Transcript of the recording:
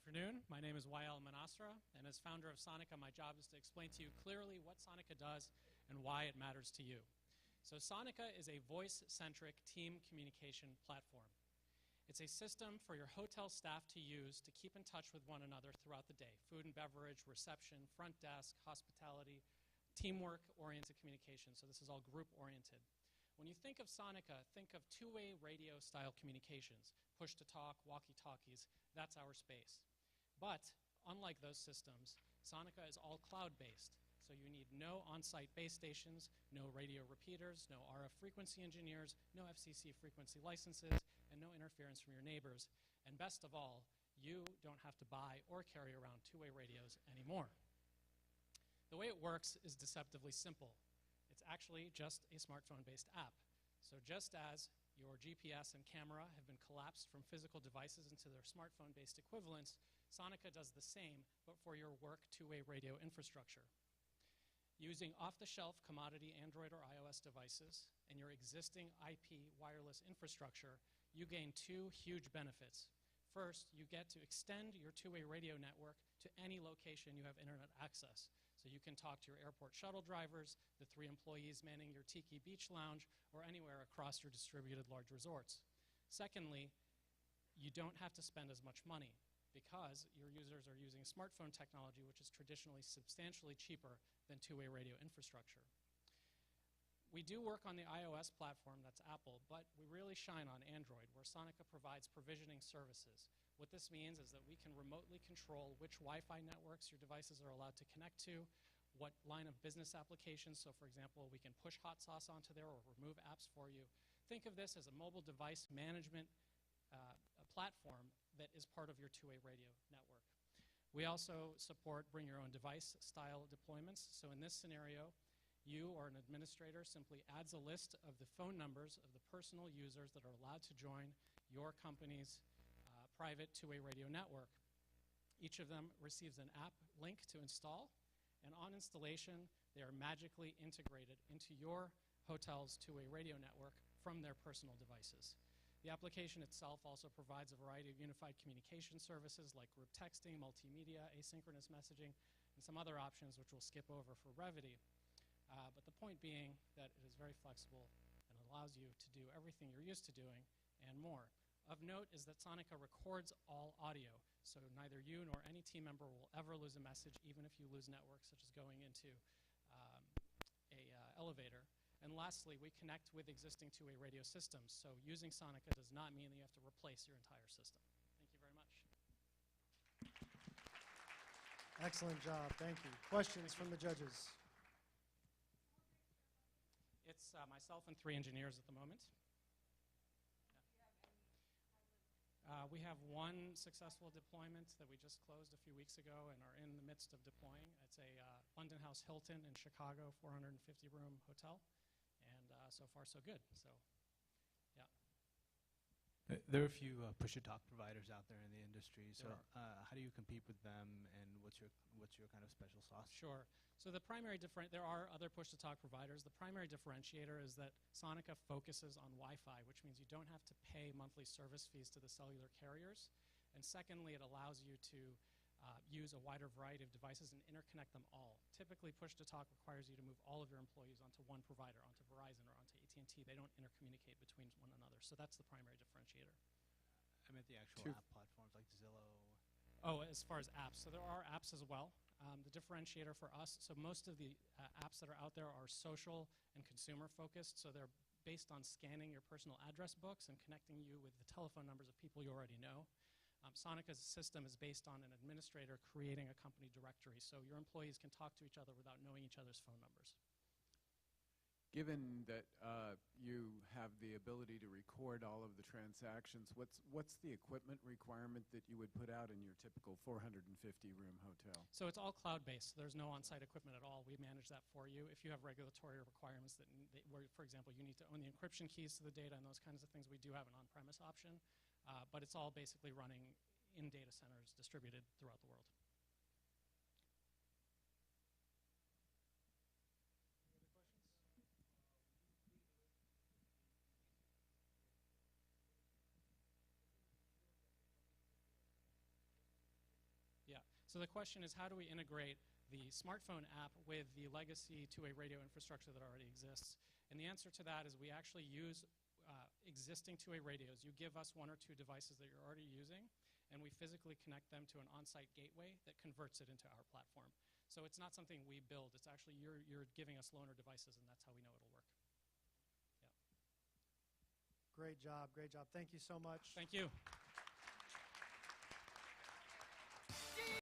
afternoon. My name is Wael Manasra, and as founder of Sonica, my job is to explain to you clearly what Sonica does and why it matters to you. So Sonica is a voice-centric team communication platform. It's a system for your hotel staff to use to keep in touch with one another throughout the day. Food and beverage, reception, front desk, hospitality, teamwork-oriented communication. So this is all group-oriented. When you think of Sonica, think of two-way radio-style communications. Push-to-talk, walkie-talkies, that's our space. But unlike those systems, Sonica is all cloud-based. So you need no on-site base stations, no radio repeaters, no RF frequency engineers, no FCC frequency licenses, and no interference from your neighbors. And best of all, you don't have to buy or carry around two-way radios anymore. The way it works is deceptively simple. It's actually just a smartphone-based app. So just as your GPS and camera have been collapsed from physical devices into their smartphone-based equivalents, Sonica does the same, but for your work two-way radio infrastructure. Using off-the-shelf commodity Android or iOS devices and your existing IP wireless infrastructure, you gain two huge benefits. First, you get to extend your two-way radio network to any location you have internet access. So you can talk to your airport shuttle drivers, the 3 employees manning your Tiki Beach Lounge, or anywhere across your distributed large resorts. Secondly, you don't have to spend as much money because your users are using smartphone technology, which is traditionally substantially cheaper than two-way radio infrastructure. We do work on the iOS platform, that's Apple, but we really shine on Android, where Sonica provides provisioning services. What this means is that we can remotely control which Wi-Fi networks your devices are allowed to connect to, what line of business applications. So for example, we can push hot sauce onto there or remove apps for you. Think of this as a mobile device management a platform that is part of your two-way radio network. We also support bring your own device style deployments. So in this scenario, you or an administrator simply adds a list of the phone numbers of the personal users that are allowed to join your company's private two-way radio network. Each of them receives an app link to install, and on installation, they are magically integrated into your hotel's two-way radio network from their personal devices. The application itself also provides a variety of unified communication services like group texting, multimedia, asynchronous messaging, and some other options which we'll skip over for brevity. But the point being that it is very flexible and allows you to do everything you're used to doing and more. Of note is that Sonica records all audio, so neither you nor any team member will ever lose a message, even if you lose network, such as going into an elevator. And lastly, we connect with existing two-way radio systems, so using Sonica does not mean that you have to replace your entire system. Thank you very much. Excellent job, thank you. Questions from the judges? It's myself and 3 engineers at the moment. We have one successful deployment that we just closed a few weeks ago and are in the midst of deploying. It's a London House Hilton in Chicago, 450-room hotel, and so far so good. So, yeah. There are a few push-to-talk providers out there in the industry. So, how do you compete with them, and what's your kind of special sauce? Sure. So the primary there are other push-to-talk providers. The primary differentiator is that Sonica focuses on Wi-Fi, which means you don't have to pay monthly service fees to the cellular carriers. And secondly, it allows you to use a wider variety of devices and interconnect them all. Typically, push-to-talk requires you to move all of your employees onto one provider, onto Verizon or onto AT&T. They don't intercommunicate between one another. So that's the primary differentiator. I meant the actual app platforms like Zillow. Oh, as far as apps. So there are apps as well. The differentiator for us, so most of the apps that are out there are social and consumer focused. So they're based on scanning your personal address books and connecting you with the telephone numbers of people you already know. Sonica's system is based on an administrator creating a company directory, so your employees can talk to each other without knowing each other's phone numbers. Given that you have the ability to record all of the transactions, what's the equipment requirement that you would put out in your typical 450-room hotel? So it's all cloud-based. So there's no on-site equipment at all. We manage that for you. If you have regulatory requirements where, for example, you need to own the encryption keys to the data and those kinds of things, we do have an on-premise option. But it's all basically running in data centers distributed throughout the world. Any other questions? So the question is, how do we integrate the smartphone app with the legacy two-way radio infrastructure that already exists? And the answer to that is we actually use existing two-way radios. You give us one or two devices that you're already using, and we physically connect them to an on-site gateway that converts it into our platform. So it's not something we build. It's actually you're giving us loaner devices, and that's how we know it'll work. Yeah. Great job, great job. Thank you so much. Thank you.